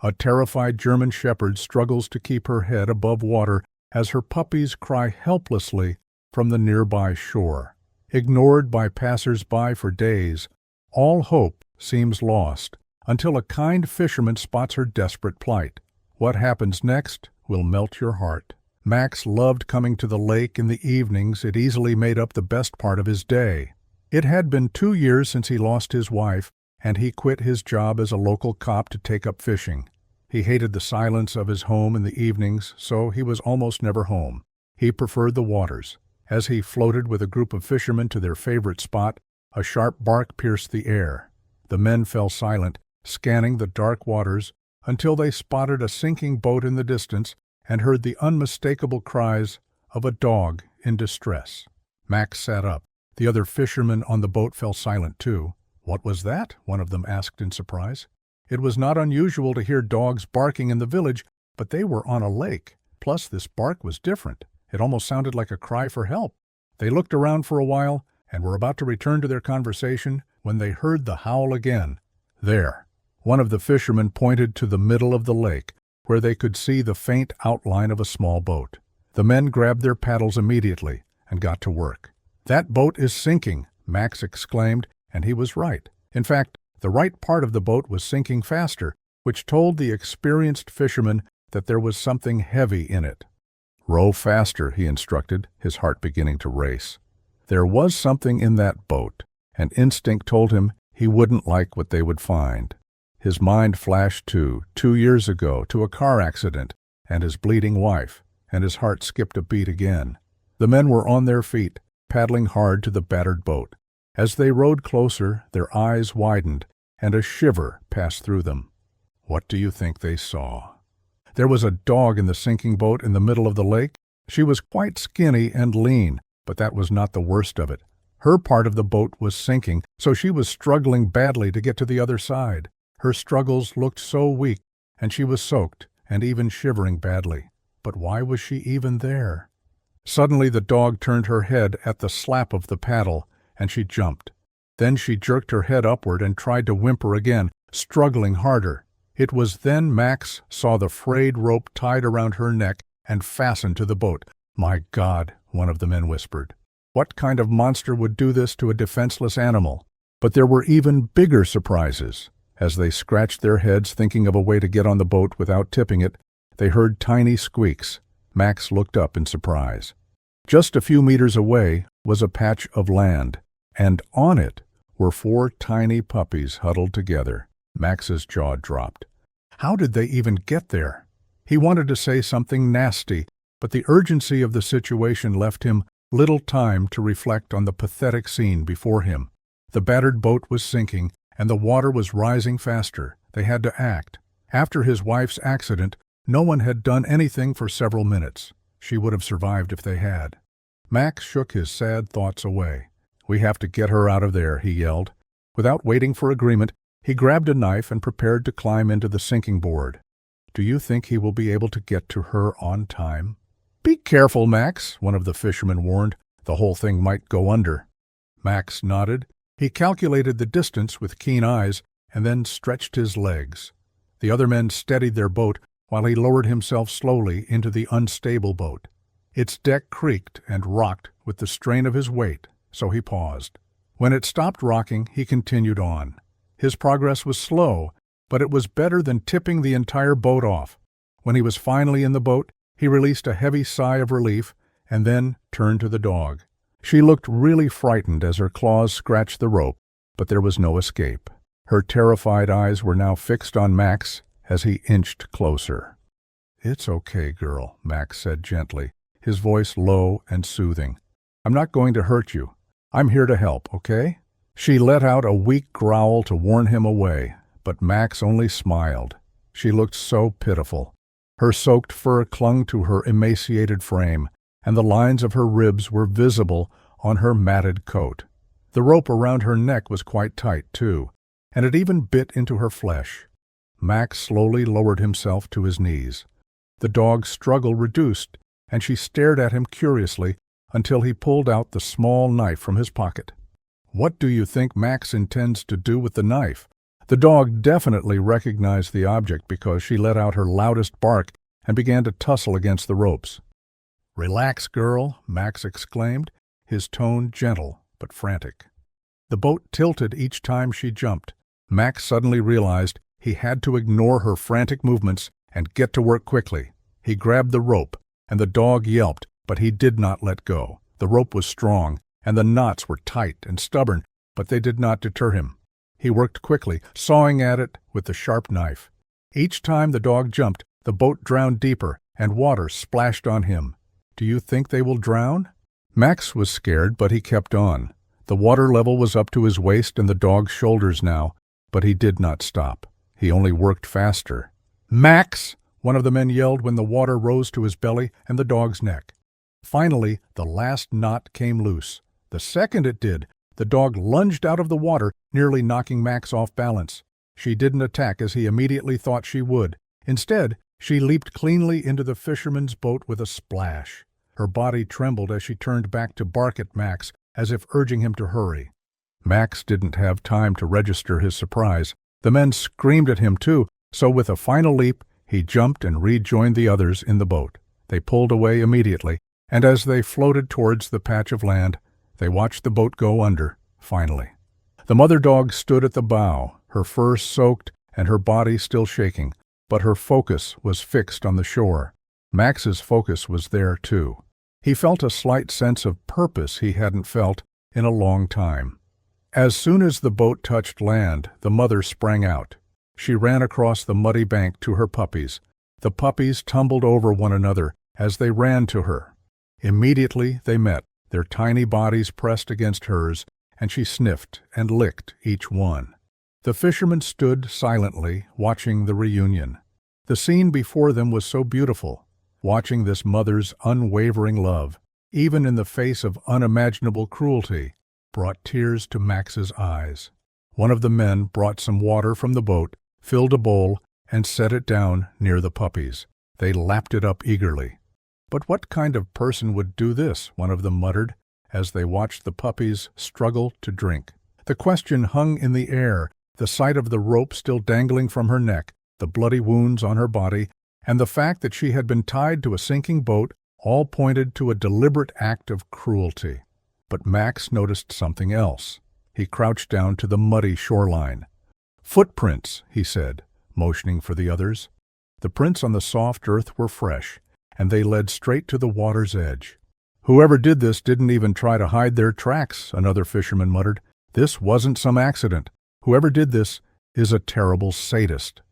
A terrified German Shepherd struggles to keep her head above water as her puppies cry helplessly from the nearby shore. Ignored by passers-by for days, all hope seems lost until a kind fisherman spots her desperate plight. What happens next will melt your heart. Max loved coming to the lake in the evenings. It easily made up the best part of his day. It had been 2 years since he lost his wife, and he quit his job as a local cop to take up fishing. He hated the silence of his home in the evenings, so he was almost never home. He preferred the waters. As he floated with a group of fishermen to their favorite spot, a sharp bark pierced the air. The men fell silent, scanning the dark waters, until they spotted a sinking boat in the distance and heard the unmistakable cries of a dog in distress. Max sat up. The other fishermen on the boat fell silent too. "What was that?" one of them asked in surprise. It was not unusual to hear dogs barking in the village, but they were on a lake. Plus, this bark was different. It almost sounded like a cry for help. They looked around for a while and were about to return to their conversation when they heard the howl again. There, one of the fishermen pointed to the middle of the lake, where they could see the faint outline of a small boat. The men grabbed their paddles immediately and got to work. "That boat is sinking," Max exclaimed, and he was right. In fact, the right part of the boat was sinking faster, which told the experienced fisherman that there was something heavy in it. "Row faster," he instructed, his heart beginning to race. There was something in that boat, and instinct told him he wouldn't like what they would find. His mind flashed to 2 years ago, to a car accident, and his bleeding wife, and his heart skipped a beat again. The men were on their feet, paddling hard to the battered boat. As they rowed closer, their eyes widened, and a shiver passed through them. What do you think they saw? There was a dog in the sinking boat in the middle of the lake. She was quite skinny and lean, but that was not the worst of it. Her part of the boat was sinking, so she was struggling badly to get to the other side. Her struggles looked so weak, and she was soaked and even shivering badly. But why was she even there? Suddenly the dog turned her head at the slap of the paddle, and she jumped. Then she jerked her head upward and tried to whimper again, struggling harder. It was then Max saw the frayed rope tied around her neck and fastened to the boat. "My God," one of the men whispered. What kind of monster would do this to a defenseless animal? But there were even bigger surprises. As they scratched their heads thinking of a way to get on the boat without tipping it, they heard tiny squeaks. Max looked up in surprise. Just a few meters away was a patch of land, and on it were 4 tiny puppies huddled together. Max's jaw dropped. How did they even get there? He wanted to say something nasty, but the urgency of the situation left him little time to reflect on the pathetic scene before him. The battered boat was sinking, and the water was rising faster. They had to act. After his wife's accident, no one had done anything for several minutes. She would have survived if they had. Max shook his sad thoughts away. "We have to get her out of there," he yelled. Without waiting for agreement, he grabbed a knife and prepared to climb into the sinking board. "Do you think he will be able to get to her on time?" "Be careful, Max," one of the fishermen warned. "The whole thing might go under." Max nodded. He calculated the distance with keen eyes and then stretched his legs. The other men steadied their boat while he lowered himself slowly into the unstable boat. Its deck creaked and rocked with the strain of his weight, so he paused. When it stopped rocking, he continued on. His progress was slow, but it was better than tipping the entire boat off. When he was finally in the boat, he released a heavy sigh of relief and then turned to the dog. She looked really frightened as her claws scratched the rope, but there was no escape. Her terrified eyes were now fixed on Max as he inched closer. "It's okay, girl," Max said gently, his voice low and soothing. "I'm not going to hurt you. I'm here to help, okay?" She let out a weak growl to warn him away, but Max only smiled. She looked so pitiful. Her soaked fur clung to her emaciated frame, and the lines of her ribs were visible on her matted coat. The rope around her neck was quite tight, too, and it even bit into her flesh. Max slowly lowered himself to his knees. The dog's struggle reduced, and she stared at him curiously until he pulled out the small knife from his pocket. "What do you think Max intends to do with the knife?" The dog definitely recognized the object because she let out her loudest bark and began to tussle against the ropes. "Relax, girl," Max exclaimed, his tone gentle but frantic. The boat tilted each time she jumped. Max suddenly realized he had to ignore her frantic movements and get to work quickly. He grabbed the rope, and the dog yelped, but he did not let go. The rope was strong, and the knots were tight and stubborn, but they did not deter him. He worked quickly, sawing at it with the sharp knife. Each time the dog jumped, the boat drowned deeper, and water splashed on him. "Do you think they will drown?" Max was scared, but he kept on. The water level was up to his waist and the dog's shoulders now, but he did not stop. He only worked faster. "Max!" one of the men yelled when the water rose to his belly and the dog's neck. Finally, the last knot came loose. The second it did, the dog lunged out of the water, nearly knocking Max off balance. She didn't attack as he immediately thought she would. Instead, she leaped cleanly into the fisherman's boat with a splash. Her body trembled as she turned back to bark at Max, as if urging him to hurry. Max didn't have time to register his surprise. The men screamed at him too, so with a final leap, he jumped and rejoined the others in the boat. They pulled away immediately, and as they floated towards the patch of land, they watched the boat go under, finally. The mother dog stood at the bow, her fur soaked and her body still shaking, but her focus was fixed on the shore. Max's focus was there too. He felt a slight sense of purpose he hadn't felt in a long time. As soon as the boat touched land, the mother sprang out. She ran across the muddy bank to her puppies. The puppies tumbled over one another as they ran to her. Immediately they met, their tiny bodies pressed against hers, and she sniffed and licked each one. The fishermen stood silently, watching the reunion. The scene before them was so beautiful. Watching this mother's unwavering love, even in the face of unimaginable cruelty, brought tears to Max's eyes. One of the men brought some water from the boat, filled a bowl, and set it down near the puppies. They lapped it up eagerly. "But what kind of person would do this?" one of them muttered, as they watched the puppies struggle to drink. The question hung in the air, the sight of the rope still dangling from her neck, the bloody wounds on her body, and the fact that she had been tied to a sinking boat all pointed to a deliberate act of cruelty. But Max noticed something else. He crouched down to the muddy shoreline. "Footprints," he said, motioning for the others. The prints on the soft earth were fresh, and they led straight to the water's edge. "Whoever did this didn't even try to hide their tracks," another fisherman muttered. "This wasn't some accident. Whoever did this is a terrible sadist."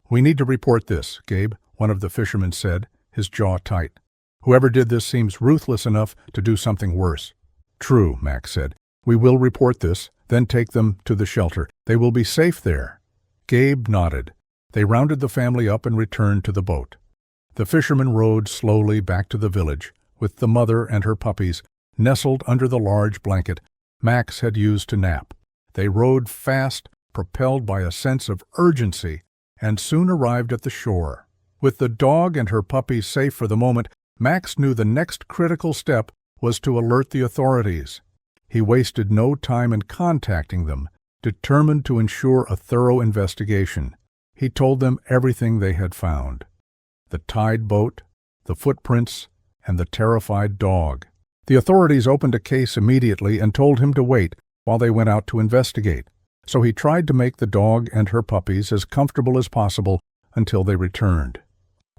"We need to report this, Gabe," one of the fishermen said, his jaw tight. "Whoever did this seems ruthless enough to do something worse." "True," Max said. "We will report this, then take them to the shelter. They will be safe there." Gabe nodded. They rounded the family up and returned to the boat. The fishermen rowed slowly back to the village, with the mother and her puppies nestled under the large blanket Max had used to nap. They rowed fast, propelled by a sense of urgency, and soon arrived at the shore. With the dog and her puppies safe for the moment, Max knew the next critical step was to alert the authorities. He wasted no time in contacting them, determined to ensure a thorough investigation. He told them everything they had found: the tied boat, the footprints, and the terrified dog. The authorities opened a case immediately and told him to wait while they went out to investigate. So he tried to make the dog and her puppies as comfortable as possible until they returned.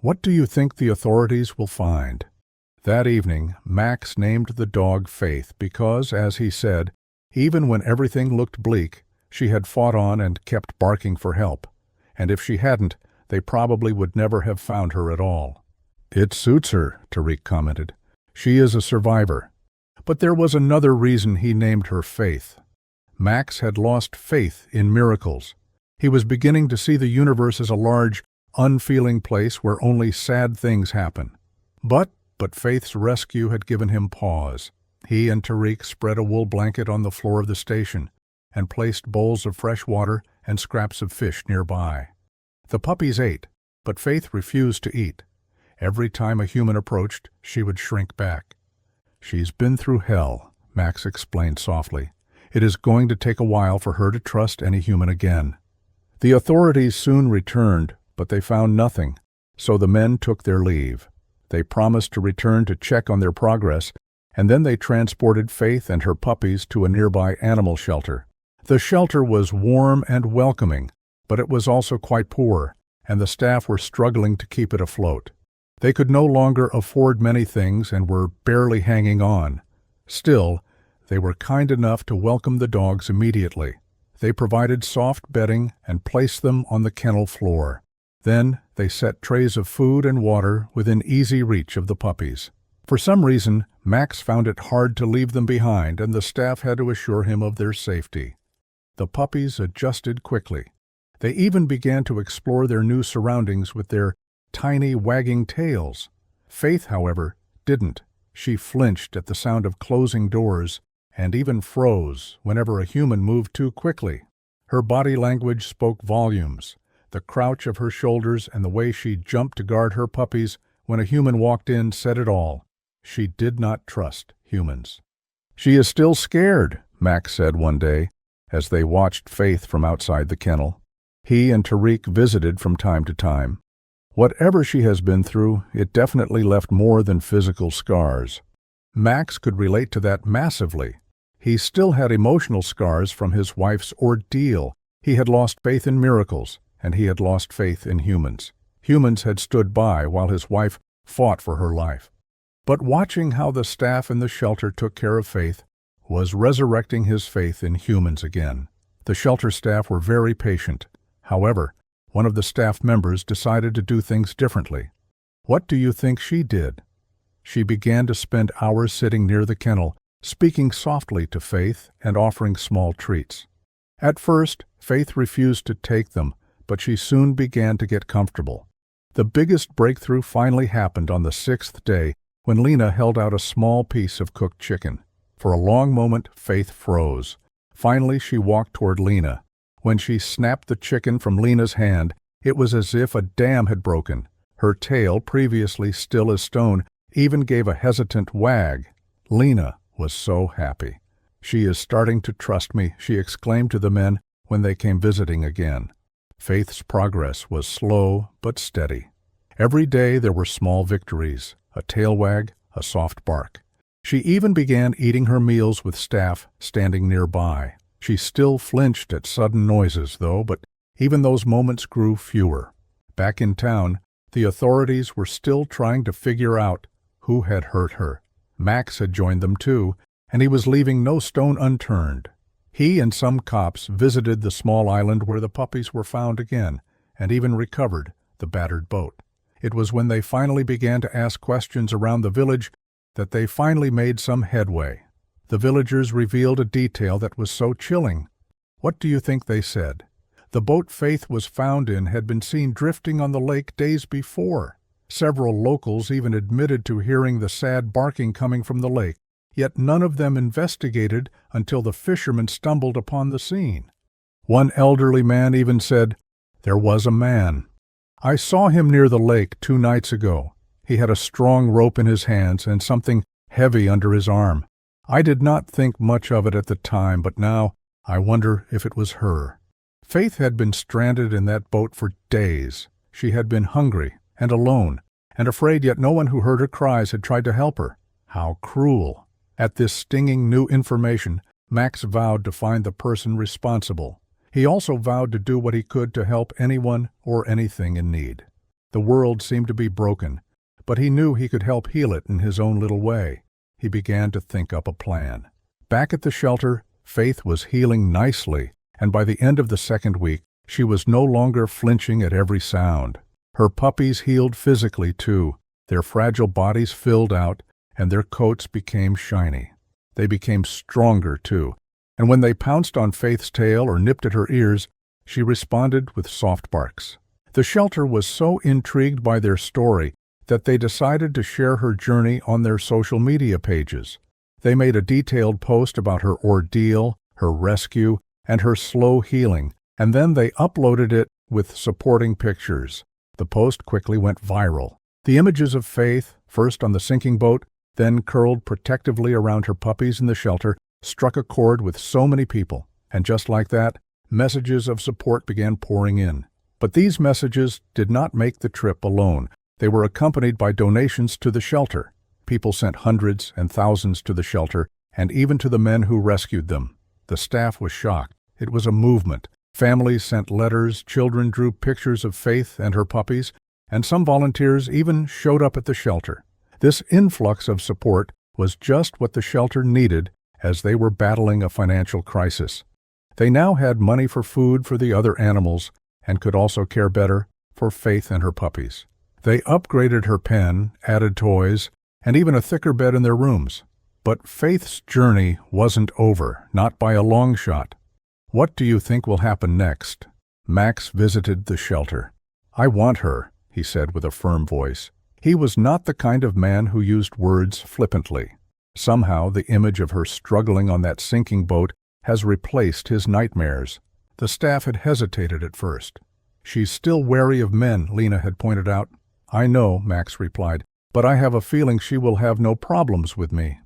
"What do you think the authorities will find?" That evening, Max named the dog Faith because, as he said, even when everything looked bleak, she had fought on and kept barking for help. And if she hadn't, they probably would never have found her at all. "It suits her," Tariq commented. "She is a survivor." But there was another reason he named her Faith. Max had lost faith in miracles. He was beginning to see the universe as a large, unfeeling place where only sad things happen. But Faith's rescue had given him pause. He and Tariq spread a wool blanket on the floor of the station and placed bowls of fresh water and scraps of fish nearby. The puppies ate, but Faith refused to eat. Every time a human approached, she would shrink back. "She's been through hell," Max explained softly. "It is going to take a while for her to trust any human again." The authorities soon returned, but they found nothing, so the men took their leave. They promised to return to check on their progress, and then they transported Faith and her puppies to a nearby animal shelter. The shelter was warm and welcoming, but it was also quite poor, and the staff were struggling to keep it afloat. They could no longer afford many things and were barely hanging on. Still, they were kind enough to welcome the dogs immediately. They provided soft bedding and placed them on the kennel floor. Then they set trays of food and water within easy reach of the puppies. For some reason, Max found it hard to leave them behind, and the staff had to assure him of their safety. The puppies adjusted quickly. They even began to explore their new surroundings with their tiny wagging tails. Faith, however, didn't. She flinched at the sound of closing doors and even froze whenever a human moved too quickly. Her body language spoke volumes. The crouch of her shoulders and the way she jumped to guard her puppies when a human walked in said it all. She did not trust humans. "She is still scared," Max said one day, as they watched Faith from outside the kennel. He and Tariq visited from time to time. Whatever she has been through, it definitely left more than physical scars. Max could relate to that massively. He still had emotional scars from his wife's ordeal. He had lost faith in miracles, and he had lost faith in humans. Humans had stood by while his wife fought for her life. But watching how the staff in the shelter took care of Faith was resurrecting his faith in humans again. The shelter staff were very patient. However, one of the staff members decided to do things differently. What do you think she did? She began to spend hours sitting near the kennel, speaking softly to Faith and offering small treats. At first, Faith refused to take them, but she soon began to get comfortable. The biggest breakthrough finally happened on the 6th day when Lena held out a small piece of cooked chicken. For a long moment, Faith froze. Finally, she walked toward Lena. When she snapped the chicken from Lena's hand, it was as if a dam had broken. Her tail, previously still as stone, even gave a hesitant wag. Lena was so happy. "She is starting to trust me," she exclaimed to the men when they came visiting again. Faith's progress was slow but steady. Every day there were small victories, a tail wag, a soft bark. She even began eating her meals with staff standing nearby. She still flinched at sudden noises, though, but even those moments grew fewer. Back in town, the authorities were still trying to figure out who had hurt her. Max had joined them too, and he was leaving no stone unturned. He and some cops visited the small island where the puppies were found again, and even recovered the battered boat. It was when they finally began to ask questions around the village that they finally made some headway. The villagers revealed a detail that was so chilling. What do you think they said? The boat Faith was found in had been seen drifting on the lake days before. Several locals even admitted to hearing the sad barking coming from the lake, yet none of them investigated until the fishermen stumbled upon the scene. One elderly man even said, "There was a man. I saw him near the lake 2 nights ago. He had a strong rope in his hands and something heavy under his arm. I did not think much of it at the time, but now I wonder if it was her." Faith had been stranded in that boat for days. She had been hungry and alone, and afraid, yet no one who heard her cries had tried to help her. How cruel! At this stinging new information, Max vowed to find the person responsible. He also vowed to do what he could to help anyone or anything in need. The world seemed to be broken, but he knew he could help heal it in his own little way. He began to think up a plan. Back at the shelter, Faith was healing nicely, and by the end of the 2nd week, she was no longer flinching at every sound. Her puppies healed physically, too. Their fragile bodies filled out, and their coats became shiny. They became stronger, too, and when they pounced on Faith's tail or nipped at her ears, she responded with soft barks. The shelter was so intrigued by their story that they decided to share her journey on their social media pages. They made a detailed post about her ordeal, her rescue, and her slow healing, and then they uploaded it with supporting pictures. The post quickly went viral. The images of Faith, first on the sinking boat, then curled protectively around her puppies in the shelter, struck a chord with so many people. And just like that, Messages of support began pouring in. But these messages did not make the trip alone. They were accompanied by donations to the shelter. People sent hundreds and thousands to the shelter, and even to the men who rescued them. The staff was shocked. It was a movement. Families sent letters, children drew pictures of Faith and her puppies, and some volunteers even showed up at the shelter. This influx of support was just what the shelter needed as they were battling a financial crisis. They now had money for food for the other animals and could also care better for Faith and her puppies. They upgraded her pen, added toys, and even a thicker bed in their rooms. But Faith's journey wasn't over, not by a long shot. What do you think will happen next? Max visited the shelter. "I want her," he said with a firm voice. He was not the kind of man who used words flippantly. Somehow the image of her struggling on that sinking boat has replaced his nightmares. The staff had hesitated at first. "She's still wary of men," Lena had pointed out. "I know," Max replied, "but I have a feeling she will have no problems with me."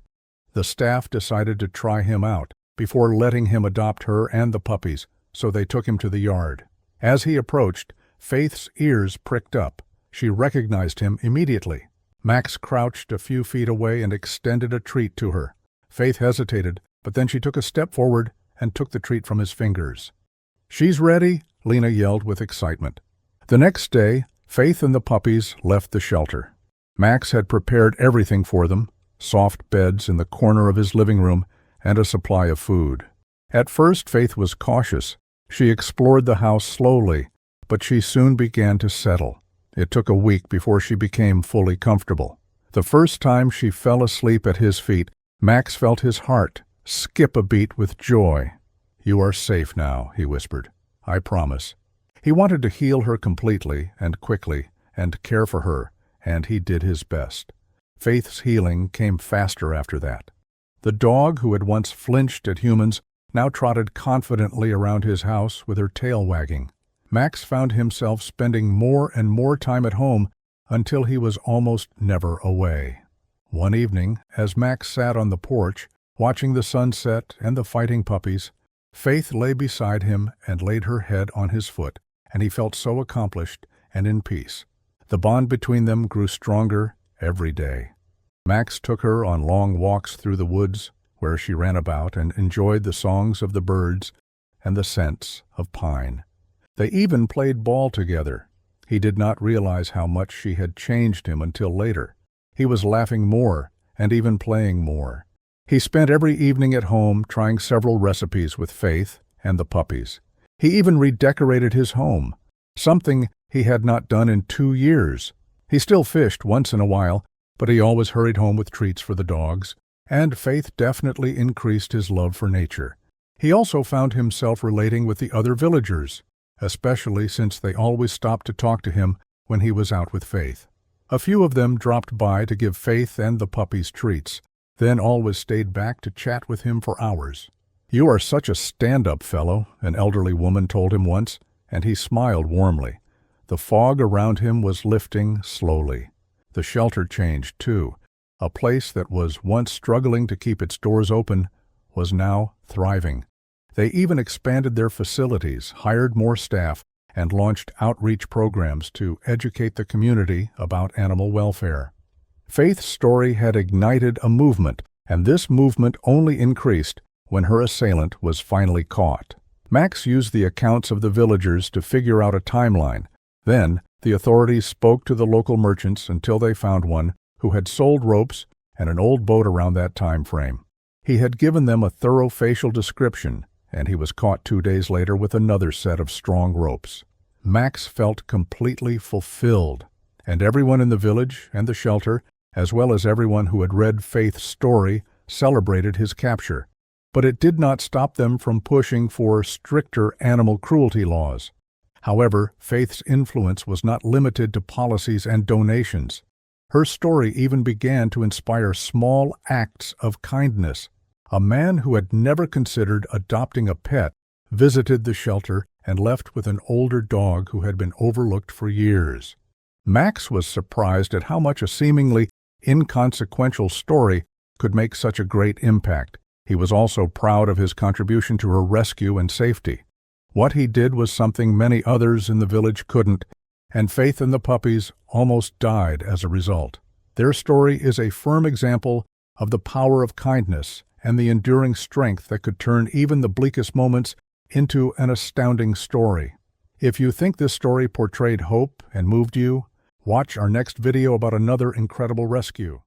The staff decided to try him out before letting him adopt her and the puppies, so they took him to the yard. As he approached, Faith's ears pricked up. She recognized him immediately. Max crouched a few feet away and extended a treat to her. Faith hesitated, but then she took a step forward and took the treat from his fingers. "She's ready," Lena yelled with excitement. The next day, Faith and the puppies left the shelter. Max had prepared everything for them, soft beds in the corner of his living room, and a supply of food. At first, Faith was cautious. She explored the house slowly, but she soon began to settle. It took a week before she became fully comfortable. The first time she fell asleep at his feet, Max felt his heart skip a beat with joy. "You are safe now," he whispered. "I promise." He wanted to heal her completely and quickly and care for her, and he did his best. Faith's healing came faster after that. The dog, who had once flinched at humans, now trotted confidently around his house with her tail wagging. Max found himself spending more and more time at home until he was almost never away. One evening, as Max sat on the porch, watching the sunset and the fighting puppies, Faith lay beside him and laid her head on his foot, and he felt so accomplished and in peace. The bond between them grew stronger every day. Max took her on long walks through the woods, where she ran about and enjoyed the songs of the birds and the scents of pine. They even played ball together. He did not realize how much she had changed him until later. He was laughing more and even playing more. He spent every evening at home trying several recipes with Faith and the puppies. He even redecorated his home, something he had not done in 2 years. He still fished once in a while, but he always hurried home with treats for the dogs, and Faith definitely increased his love for nature. He also found himself relating with the other villagers, especially since they always stopped to talk to him when he was out with Faith. A few of them dropped by to give Faith and the puppies treats, then always stayed back to chat with him for hours. "You are such a stand-up fellow," an elderly woman told him once, and he smiled warmly. The fog around him was lifting slowly. The shelter changed, too. A place that was once struggling to keep its doors open was now thriving. They even expanded their facilities, hired more staff, and launched outreach programs to educate the community about animal welfare. Faith's story had ignited a movement, and this movement only increased when her assailant was finally caught. Max used the accounts of the villagers to figure out a timeline. Then, the authorities spoke to the local merchants until they found one who had sold ropes and an old boat around that time frame. He had given them a thorough facial description, and he was caught 2 days later with another set of strong ropes. Max felt completely fulfilled, and everyone in the village and the shelter, as well as everyone who had read Faith's story, celebrated his capture. But it did not stop them from pushing for stricter animal cruelty laws. However, Faith's influence was not limited to policies and donations. Her story even began to inspire small acts of kindness. A man who had never considered adopting a pet visited the shelter and left with an older dog who had been overlooked for years. Max was surprised at how much a seemingly inconsequential story could make such a great impact. He was also proud of his contribution to her rescue and safety. What he did was something many others in the village couldn't, and Faith and the puppies almost died as a result. Their story is a firm example of the power of kindness and the enduring strength that could turn even the bleakest moments into an astounding story. If you think this story portrayed hope and moved you, watch our next video about another incredible rescue.